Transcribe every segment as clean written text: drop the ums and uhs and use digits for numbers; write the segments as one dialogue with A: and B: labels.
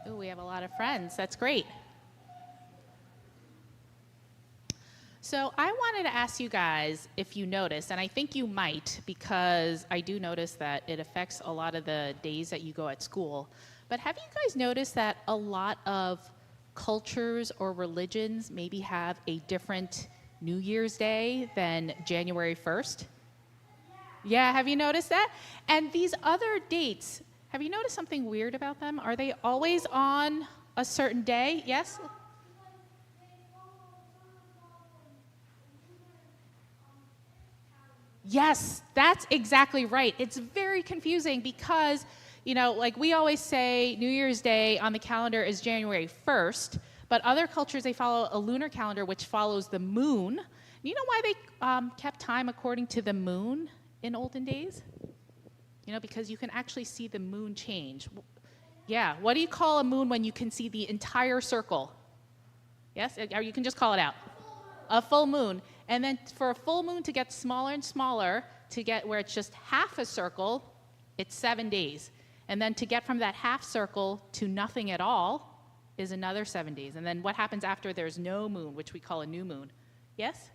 A: Ooh, we have a lot of friends. That's great. So I wanted to ask you guys if you noticed, and I think you might because I do notice that it affects a lot of the days that you go at school. But have you guys noticed that a lot of cultures or religions maybe have a different New Year's Day than January 1st? Yeah, have you noticed that? And these other dates, have you noticed something weird about them? Are they always on a certain day? Yes? Yes, that's exactly right. It's very confusing because, like we always say New Year's Day on the calendar is January 1st, but other cultures, they follow a lunar calendar which follows the moon. You know why they kept time according to the moon in olden days? Because you can actually see the moon change. Yeah, what do you call a moon when you can see the entire circle? Yes, or you can just call it out. A full moon. And then for a full moon to get smaller and smaller, to get where it's just half a circle, it's 7 days. And then to get from that half circle to nothing at all is another 7 days. And then what happens after there's no moon, which we call a new moon? Yes?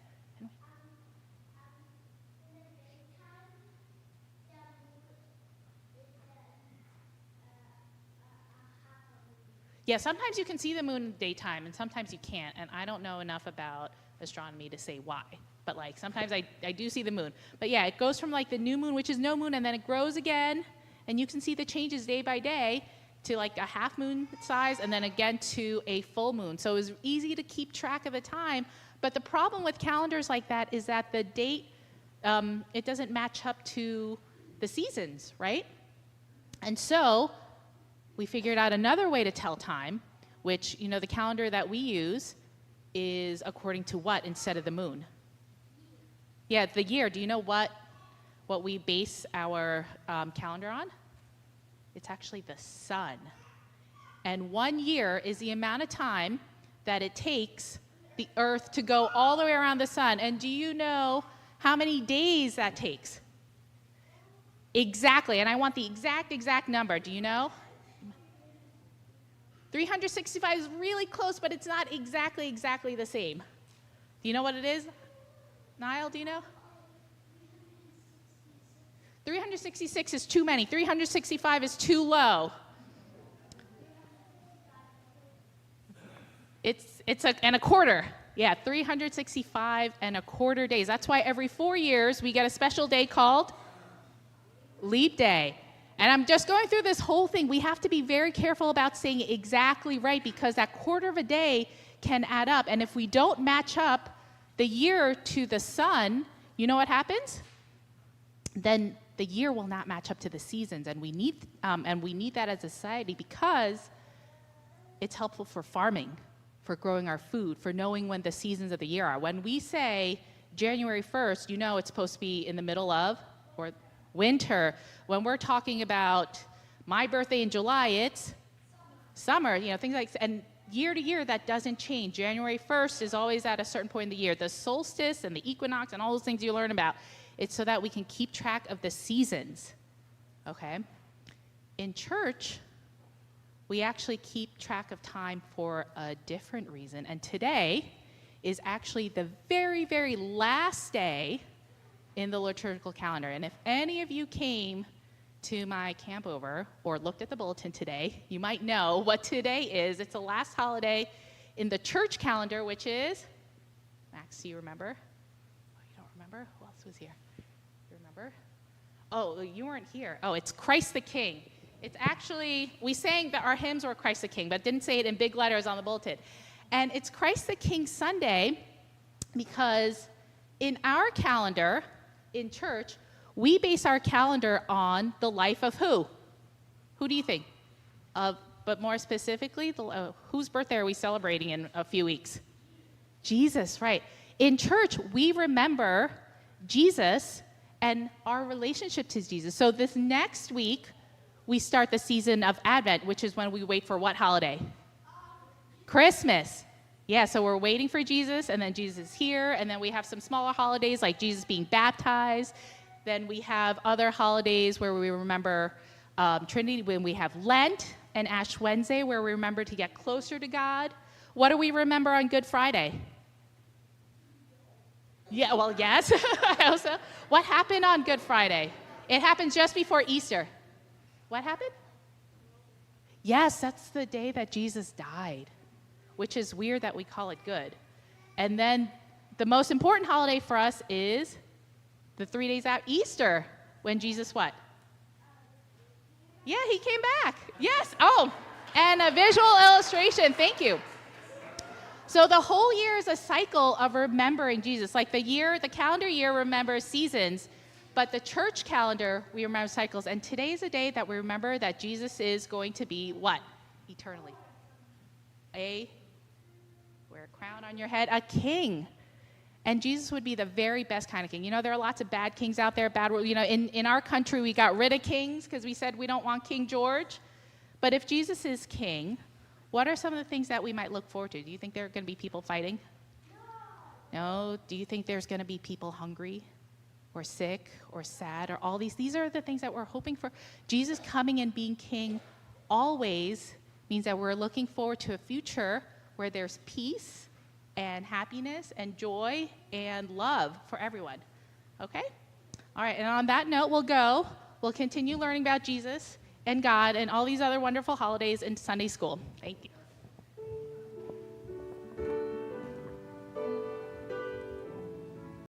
A: Yeah, sometimes you can see the moon in the daytime, and sometimes you can't. And I don't know enough about astronomy to say why. But sometimes I do see the moon. But yeah, it goes from the new moon, which is no moon, and then it grows again. And you can see the changes day by day to a half moon size, and then again to a full moon. So it was easy to keep track of the time. But the problem with calendars like that is that the date, it doesn't match up to the seasons, right? And so we figured out another way to tell time, which, the calendar that we use is according to what instead of the moon? Yeah, the year. Do you know what we base our calendar on? It's actually the sun. And 1 year is the amount of time that it takes the Earth to go all the way around the sun. And do you know how many days that takes? Exactly. And I want the exact number. Do you know? 365 is really close, but it's not exactly the same. Do you know what it is? Niall, do you know? 366 is too many. 365 is too low. It's a quarter. Yeah, 365 and a quarter days. That's why every 4 years we get a special day called Leap Day. And I'm just going through this whole thing. We have to be very careful about saying it exactly right because that quarter of a day can add up. And if we don't match up the year to the sun, you know what happens? Then the year will not match up to the seasons. And we need that as a society because it's helpful for farming, for growing our food, for knowing when the seasons of the year are. When we say January 1st, it's supposed to be in the middle of or winter. When we're talking about my birthday in July, it's summer, things like that. And year to year, that doesn't change. January 1st is always at a certain point in the year. The solstice and the equinox and all those things you learn about, it's so that we can keep track of the seasons, okay? In church, we actually keep track of time for a different reason. And today is actually the very, very last day in the liturgical calendar. And if any of you came to my camp over or looked at the bulletin today, you might know what today is. It's the last holiday in the church calendar, which is, Max, do you remember? Oh, you don't remember? Who else was here? You remember? Oh, you weren't here. Oh, it's Christ the King. It's actually, we sang that our hymns were Christ the King, but didn't say it in big letters on the bulletin. And it's Christ the King Sunday because in our calendar, in church, we base our calendar on the life of who? Who do you think? But more specifically, whose birthday are we celebrating in a few weeks? Jesus, right. In church, we remember Jesus and our relationship to Jesus. So this next week, we start the season of Advent, which is when we wait for what holiday? Christmas. Yeah, so we're waiting for Jesus, and then Jesus is here, and then we have some smaller holidays like Jesus being baptized. Then we have other holidays where we remember Trinity, when we have Lent, and Ash Wednesday, where we remember to get closer to God. What do we remember on Good Friday? Yeah, well, yes. I also. What happened on Good Friday? It happened just before Easter. What happened? Yes, that's the day that Jesus died, which is weird that we call it good. And then the most important holiday for us is the 3 days after Easter, when Jesus what? Yeah, he came back. Yes. Oh, and a visual illustration. Thank you. So the whole year is a cycle of remembering Jesus. Like the calendar year remembers seasons, but the church calendar, we remember cycles. And today is a day that we remember that Jesus is going to be what? Eternally. Wear a crown on your head, a king. And Jesus would be the very best kind of king. You know, there are lots of bad kings out there. In our country, we got rid of kings because we said we don't want King George. But if Jesus is king, what are some of the things that we might look forward to? Do you think there are going to be people fighting? No. Do you think there's going to be people hungry or sick or sad or all these? These are the things that we're hoping for. Jesus coming and being king always means that we're looking forward to a future where there's peace and happiness and joy and love for everyone. Okay? All right, and on that note, we'll continue learning about Jesus and God and all these other wonderful holidays in Sunday school. Thank you.